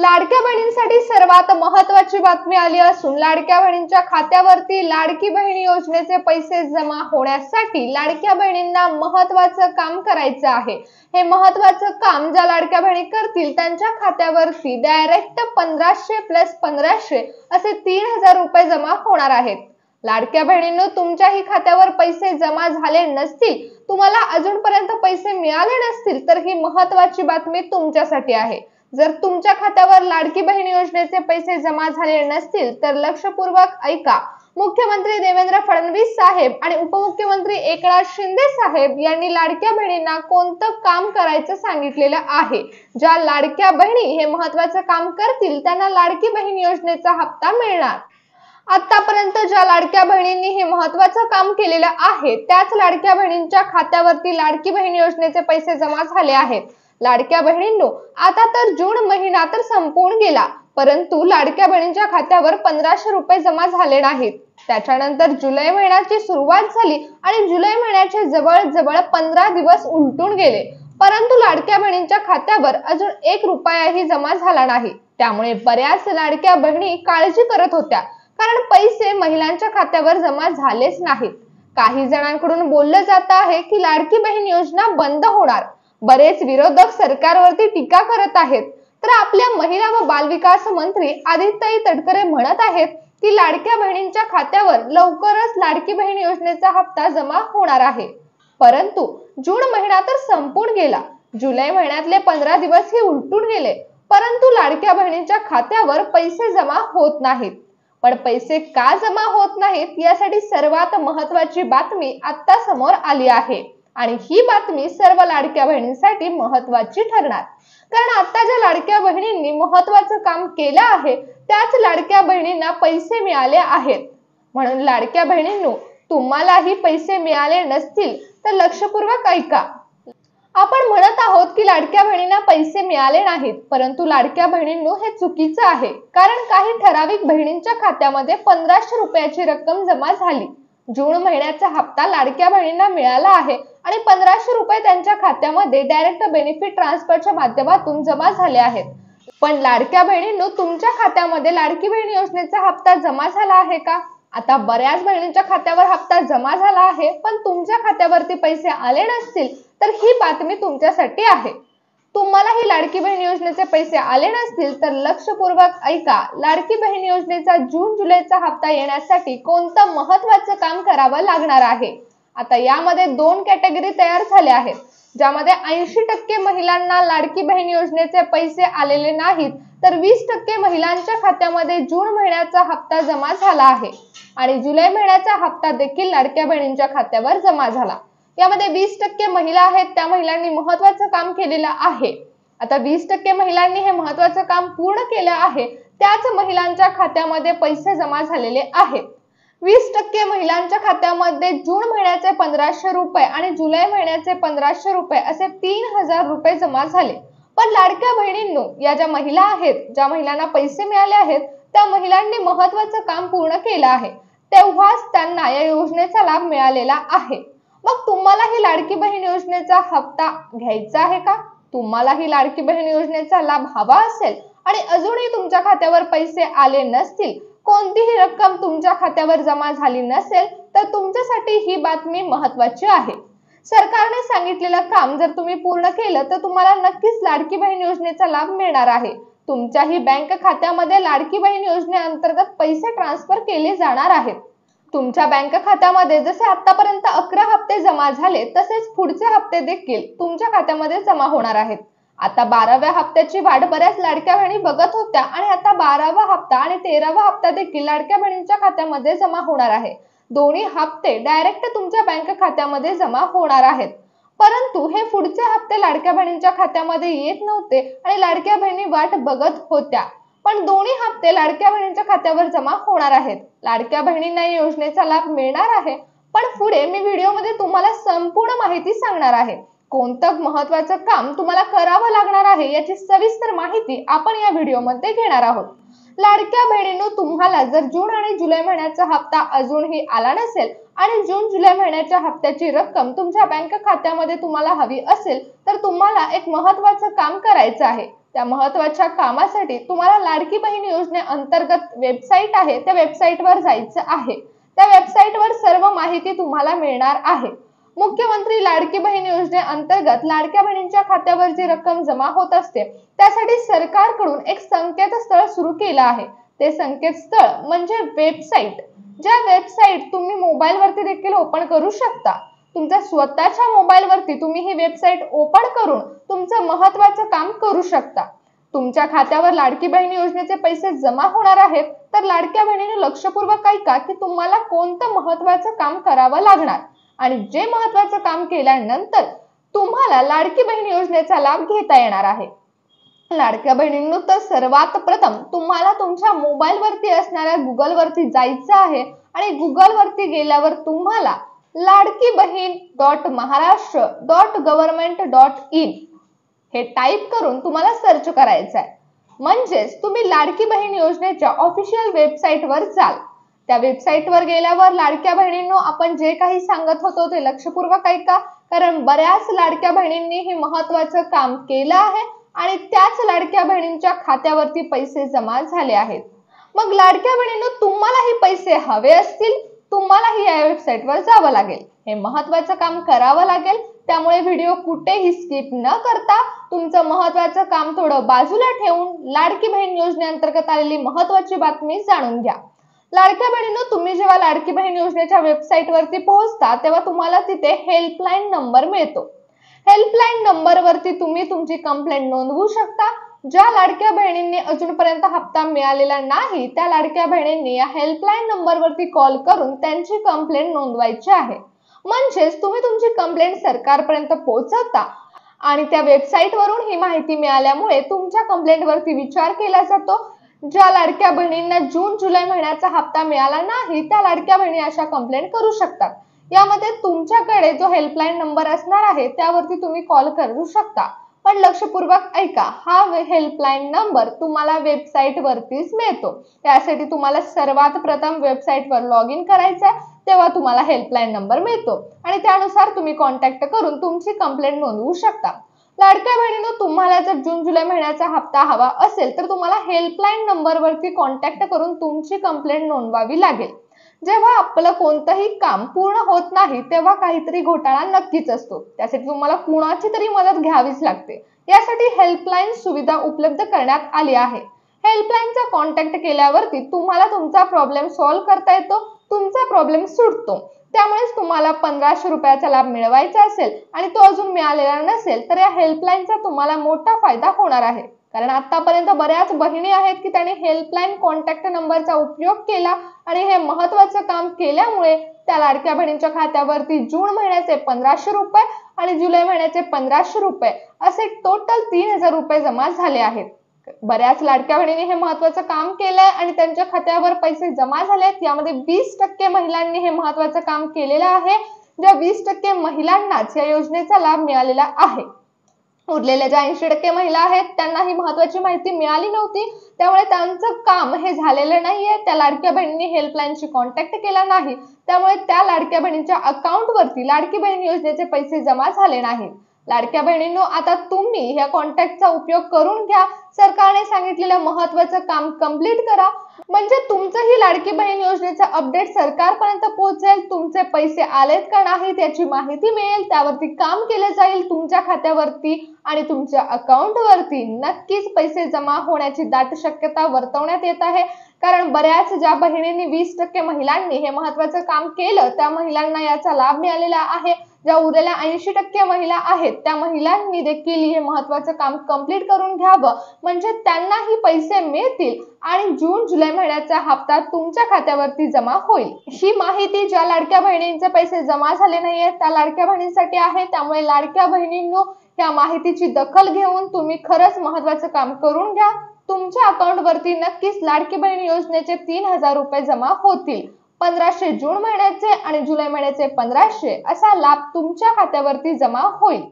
लाडक्या बहिणींसाठी सर्वात महत्त्वाची बातमी आली असून लाडक्या बहिणींच्या खात्यावरती लाडकी बहीण योजनेचे पैसे जमा होण्यासाठी लाडक्या बहिणींना महत्त्वाचं काम करायचं आहे। हे महत्त्वाचं काम ज्या लाडक्या बहिणी करतील त्यांच्या खात्यावरती डायरेक्ट 1500 + 1500 असे 3000 रुपये जमा होणार आहेत। लाडक्या बहिणींनो, तुमच्याही खात्यावर पैसे जमा झाले नसतील, तुम्हाला अजूनपर्यंत पैसे मिळाले नसतील तर ही महत्त्वाची बातमी तुमच्यासाठी आहे। जर तुमच्या खात्यावर लाडकी बहीण योजनेचे पैसे जमा झाले नसतील तर लक्षपूर्वक ऐका। मुख्यमंत्री देवेंद्र फडणवीस साहेब आणि उपमुख्यमंत्री एकनाथ शिंदे साहेब यांनी लाडक्या बहिणींना कोणतं काम करायचं सांगितलेलं आहे। ज्या लाडक्या बहिणी हे महत्त्वाचं काम करतील त्यांना लाडकी बहीण योजनेचा हप्ता मिळणार। आतापर्यंत ज्या लाडक्या बहिणींनी हे महत्त्वाचं काम केलेलं आहे त्याच लाडक्या बहिणींच्या खात्यावरती लाडकी बहीण योजनेचे पैसे जमा झाले आहेत। लाडक्या बहिणींनो, आता तर जून महिना तर संपून गेला, परंतु लाडक्या बहिणींच्या खात्यावर 1500 रुपये जमा झाले नाहीत। त्याच्यानंतर जुलै महिन्याची सुरुवात झाली आणि जुलै महिन्याचे जवळजवळ 15 दिवस उलटून गेले, परंतु लाडक्या बहिणींच्या खात्यावर अजून 1 रुपयाही जमा झाला नाही। त्यामुळे बऱ्याच लाडक्या बहिणी काळजी करत होत्या, कारण पैसे महिलांच्या खात्यावर जमा झालेच नाहीत। काही जणांकडून बोललं जात आहे की लाडकी बहीण योजना बंद होणार। बरेच विरोधक सरकारवरती टीका करत आहेत, तर आपल्या महिला व बालविकास मंत्री आदित्यताई तटकरे म्हणत आहेत की लाडक्या बहिणींच्या खात्यावर लवकरच लाडकी बहीण योजनेचा हप्ता जमा होणार आहे। परंतु जून महिना तर संपून गेला, जुलै महिन्यातले 15 दिवस हे उलटून गेले, परंतु लाडक्या बहिणींच्या खात्यावर पैसे जमा होत नाहीत। पण पैसे का जमा होत नाहीत यासाठी सर्वात महत्त्वाची बातमी आता समोर आली आहे आणि ही बातमी सर्व लाडक्या बहिणींसाठी महत्त्वाची ठरणार, कारण आता ज्या लाडक्या बहिणींनी महत्त्वाचं काम केलं आहे त्याच लाडक्या बहिणींना पैसे मिळाले आहेत। म्हणून लाडक्या बहिणींनो, तुम्हालाही पैसे मिळाले नसतील तर लक्षपूर्वक ऐका। आपण म्हणत आहोत की लाडक्या बहिणींना पैसे मिळाले नाहीत, परंतु लाडक्या बहिणींनो, हे चुकीचं आहे, कारण काही ठराविक बहिणींच्या खात्यामध्ये 1500 रुपयाची रक्कम जमा झाली। जून महिन्याचा हप्ता लाडक्या बहिणींना मिळाला आहे आणि 1500 रुपये त्यांच्या खात्यामध्ये डायरेक्ट बेनिफिट ट्रान्सफरच्या माध्यमातून जमा झाले आहेत। पण लाडक्या बहिणींनो, तुमच्या खात्यामध्ये लाडकी बहीण योजनेचा हप्ता जमा झाला आहे का? आता बऱ्याच बहिणींच्या खात्यावर हप्ता जमा झाला आहे, पण तुमच्या खात्यावरती पैसे आले नसतील तर ही बातमी तुमच्यासाठी आहे। तुम्हाला ही लाडकी बहीण योजनेचे पैसे आले नसतील तर लक्षपूर्वक ऐका। लाडकी बहीण योजनेचा जून जुलैचा हप्ता येण्यासाठी कोणतं महत्त्वाचं काम करावं लागणार आहे। आता यामध्ये 2 कॅटेगरी तयार झाल्या आहेत, ज्यामध्ये 80% महिलांना लाडकी बहीण योजनेचे पैसे आलेले नाहीत, तर 20% महिलांच्या खात्यामध्ये जून महिन्याचा हप्ता जमा झाला आहे आणि जुलै महिन्याचा हप्ता देखील लाडक्या बहिणींच्या खात्यावर जमा झाला। यामध्ये 20% महिला आहेत, त्या महिलांनी महत्त्वाचं काम केलेलं आहे। आता 20% महिलांनी हे महत्त्वाचं काम पूर्ण केलं आहे, त्याच महिलांच्या खात्यामध्ये पैसे जमा झालेले आहेत। 20% महिलांच्या खात्यामध्ये जून महिन्याचे 1500 रुपये आणि जुलै महिन्याचे 1500 रुपये असे 3000 रुपये जमा झाले। पण लाडक्या बहिणींनो, या ज्या महिला आहेत, ज्या महिलांना पैसे मिळाले आहेत, त्या महिलांनी महत्त्वाचं काम पूर्ण केलं आहे, तेव्हाच त्यांना या योजनेचा लाभ मिळालेला आहे। मग तुम्हाला ही लाडकी बहीण योजनेचा हप्ता घ्यायचा आहे का? तुम्हाला ही लाडकी बहीण योजनेचा लाभ हवा असेल आणि अजूनही तुमच्या खात्यावर पैसे आले नसतील, कोणतीही रक्कम तुमच्या खात्यावर जमा झाली नसेल, तर तुमच्यासाठी ही बातमी महत्त्वाची आहे। सरकारने सांगितलेलं काम जर तुम्ही पूर्ण केलं तर तुम्हाला नक्कीच लाडकी बहीण योजनेचा लाभ मिळणार आहे। तुमच्याही बँक खात्यामध्ये लाडकी बहीण योजनेअंतर्गत पैसे ट्रान्सफर केले जाणार आहेत। तुमच्या बँक खात्यामध्ये जसे आतापर्यंत 11 हप्ते जमा झाले, तसेच पुढचे हप्ते देखील तुमच्या खात्यामध्ये जमा होणार आहेत। आता 12व्या हप्त्याची वाट बऱ्याच लाडक्या बहिणी बघत होत्या आणि आता 12वा हप्ता आणि 13वा हप्ता देखील लाडक्या बहिणींच्या खात्यामध्ये जमा होणार आहे। दोन्ही हप्ते डायरेक्ट तुमच्या बँक खात्यामध्ये जमा होणार आहेत, परंतु हे पुढचे हप्ते लाडक्या बहिणींच्या खात्यामध्ये येत नव्हते आणि लाडक्या बहिणी वाट बघत होत्या। पण दोन्ही हप्ते लाडक्या बहिणींच्या खात्यावर जमा होणार आहेत। लाडक्या बहिणींना या योजनेचा लाभ मिळणार आहे, पण पुढे मी व्हिडिओमध्ये तुम्हाला संपूर्ण माहिती सांगणार आहे। कोणतं महत्त्वाचं काम तुम्हाला करावं लागणार आहे याची सविस्तर माहिती आपण या व्हिडिओमध्ये घेणार आहोत। लाडक्या बहिणींनो, तुम्हाला जर जून आणि जुलै महिन्याचा हप्ता अजूनही आला नसेल आणि जून जुलै महिन्याच्या हप्त्याची रक्कम तुमच्या बँक खात्यामध्ये तुम्हाला हवी असेल, तर तुम्हाला एक महत्त्वाचं काम करायचं आहे। त्या महत्त्वाच्या कामासाठी तुम्हाला लाडकी बहीण योजनेअंतर्गत वेबसाईट आहे, त्या वेबसाईटवर जायचं आहे। त्या वेबसाईटवर सर्व माहिती तुम्हाला मिळणार आहे। मुख्यमंत्री लाडकी बहीण योजनेअंतर्गत लाडक्या बहिणींच्या खात्यावर जी रक्कम जमा होत असते, त्यासाठी सरकारकडून एक संकेतस्थळ सुरू केलं आहे। ते संकेतस्थळ म्हणजे वेबसाईट, ज्या वेबसाईट तुम्ही मोबाईलवरती देखील ओपन करू शकता। तुमच्या स्वतःच्या मोबाईलवरती तुम्ही ही वेबसाईट ओपन करून तुमचं महत्त्वाचं काम करू शकता। तुमच्या खात्यावर लाडकी बहीण योजनेचे पैसे जमा होणार आहेत, तर लाडक्या बहिणीने लक्षपूर्वक ऐका की तुम्हाला कोणतं महत्त्वाचं काम करावं लागणार आणि जे महत्त्वाचं काम केल्यानंतर तुम्हाला लाडकी बहीण योजनेचा लाभ घेता येणार आहे। लाडक्या बहिणींनो, तर सर्वात प्रथम तुम्हाला तुमच्या मोबाईलवरती असणाऱ्या गुगल वरती जायचं आहे आणि गुगल वरती गेल्यावर तुम्हाला ladkibahin.maharashtra.government.in हे टाइप करून तुम्हाला सर्च करायचं आहे। म्हणजेच तुम्ही लाडकी बहीण योजनेच्या ऑफिशियल वेबसाईटवर जाल। त्या वेबसाईटवर गेल्यावर लाडक्या बहिणींनो, आपण जे काही सांगत होतो ते लक्षपूर्वक ऐका, कारण बऱ्याच लाडक्या बहिणींनी हे महत्त्वाचं काम केलं आहे आणि त्याच लाडक्या बहिणींच्या खात्यावरती पैसे जमा झाले आहेत। मग लाडक्या बहिणींनो, तुम्हालाही पैसे हवे असतील, तुम्हालाही या वेबसाईटवर जावं लागेल। हे महत्त्वाचं काम करावं लागेल, त्यामुळे व्हिडिओ कुठेही स्किप न करता तुमचं महत्त्वाचं काम थोडं बाजूला ठेवून लाडकी बहीण योजनेअंतर्गत आलेली महत्त्वाची बातमी जाणून घ्या। लाडक्या बहिणींनो, तुम्ही जेव्हा लाडकी बहीण योजनेच्या वेबसाईटवरती पोहोचता तेव्हा तुम्हाला तिथे हेल्पलाईन नंबर मिळतो। हेल्पलाईन नंबरवरती तुम्ही तुमची कंप्लेंट नोंदवू शकता। ज्या लाडक्या बहिणींनी अजूनपर्यंत हप्ता मिळालेला नाही, त्या लाडक्या बहिणींनी या हेल्पलाईन नंबरवरती कॉल करून त्यांची कंप्लेंट नोंदवायची आहे। म्हणजेच तुम्ही तुमची कंप्लेंट सरकारपर्यंत पोहोचवता आणि त्या वेबसाईटवरून ही माहिती मिळाल्यामुळे तुमच्या कंप्लेंटवरती विचार केला जातो। ज्या लाडक्या बहिणींना जून जुलै महिन्याचा हप्ता मिळाला नाही, त्या लाडक्या बहिणी अशा कंप्लेंट करू शकतात। यामध्ये तुमच्याकडे जो हेल्पलाईन नंबर असणार आहे त्यावरती तुम्ही कॉल करू शकता। पण लक्षपूर्वक ऐका, हा हेल्पलाईन नंबर तुम्हाला वेबसाईट वरतीच मिळतो। त्यासाठी तुम्हाला सर्वात प्रथम वेबसाईटवर लॉग इन करायचं आहे, तेव्हा तुम्हाला हेल्पलाईन नंबर मिळतो आणि त्यानुसार तुम्ही कॉन्टॅक्ट करून तुमची कंप्लेंट नोंदवू शकता। लाडक्या बहिणींनो, तुम्हाला जर जून जुलै महिन्याचा हप्ता हवा असेल तर तुम्हाला हेल्पलाईन नंबरवरती कॉन्टॅक्ट करून तुमची कंप्लेंट नोंदवावी लागेल। जेव्हा आपलं कोणतंही काम पूर्ण होत नाही तेव्हा काहीतरी घोटाळा नक्कीच असतो, त्यासाठी तुम्हाला कुणाची तरी मदत घ्यावीच लागते। यासाठी हेल्पलाईन सुविधा उपलब्ध करण्यात आली आहे। हेल्पलाईनचा कॉन्टॅक्ट केल्यावरती तुम्हाला तुमचा प्रॉब्लेम सॉल्व्ह करता येतो, तुमचा प्रॉब्लेम सुटतो। त्यामुळेच तुम्हाला 1500 रुपयाचा लाभ मिळवायचा असेल आणि तो अजून मिळालेला नसेल तर या हेल्पलाईनचा तुम्हाला मोठा फायदा होणार आहे। कारण आतापर्यंत बऱ्याच बहिणी आहेत की त्यांनी हेल्पलाईन कॉन्टॅक्ट नंबरचा उपयोग केला आणि हे महत्त्वाचं काम केल्यामुळे त्या लाडक्या बहिणींच्या खात्यावरती जून महिन्याचे 1500 रुपये आणि जुलै महिन्याचे 1500 रुपये असे टोटल 3000 रुपये जमा झाले आहेत। बऱ्याच लाडक्या बहिणींनी हे महत्त्वाचं काम केलंय आणि त्यांच्या खात्यावर पैसे जमा झालेत। यामध्ये 20% महिलांनी हे महत्त्वाचं काम केलेलं आहे। ज्या 20% महिलांनाच या योजनेचा लाभ मिळालेला आहे। उरलेल्या ज्या 80% महिला आहेत त्यांना ही महत्त्वाची माहिती मिळाली नव्हती, त्यामुळे त्यांचं काम हे झालेलं नाहीये। त्या लाडक्या बहिणींनी हेल्पलाईनशी कॉन्टॅक्ट केला नाही, त्यामुळे त्या लाडक्या बहिणींच्या अकाउंटवरती लाडकी बहीण योजनेचे पैसे जमा झाले नाहीत। लाडक्या बहिणींनो, आता तुम्ही या कॉन्टॅक्टचा उपयोग करून घ्या। सरकारने सांगितलेलं महत्त्वाचं काम कंप्लीट करा, म्हणजे तुमचंही लाडकी बहीण योजनेचा अपडेट सरकारपर्यंत पोहोचेल। तुमचे पैसे आलेत का नाहीत याची माहिती मिळेल, त्यावरती काम केले जाईल तुमच्या खात्यावरती आणि तुमच्या अकाउंटवरती नक्कीच पैसे जमा होण्याची दाट शक्यता वर्तवण्यात येत आहे। कारण बऱ्याच ज्या बहिणींनी 20% महिलांनी हे महत्त्वाचं काम केलं त्या महिलांना याचा लाभ मिळालेला आहे। ज्या उरलेल्या 80% महिला आहेत त्या महिलांनी देखील हे महत्त्वाचं काम कंप्लीट करून घ्यावं, म्हणजे त्यांनाही पैसे मिळतील आणि जून जुलै महिन्याचा हप्ता तुमच्या खात्यावरती जमा होईल। ही माहिती ज्या लाडक्या बहिणींचे पैसे जमा झाले नाहीये त्या लाडक्या बहिणींसाठी आहे। त्यामुळे लाडक्या बहिणींनो, या माहितीची दखल घेऊन तुम्ही खरंच महत्त्वाचं काम करून घ्या। तुमच्या अकाउंटवरती नक्कीच लाडकी बहीण योजनेचे 3000 रुपये जमा होतील। 1500 जून महिन्याचे आणि जुलै महिन्याचे 1500 असा लाभ तुमच्या खात्यावरती जमा होईल।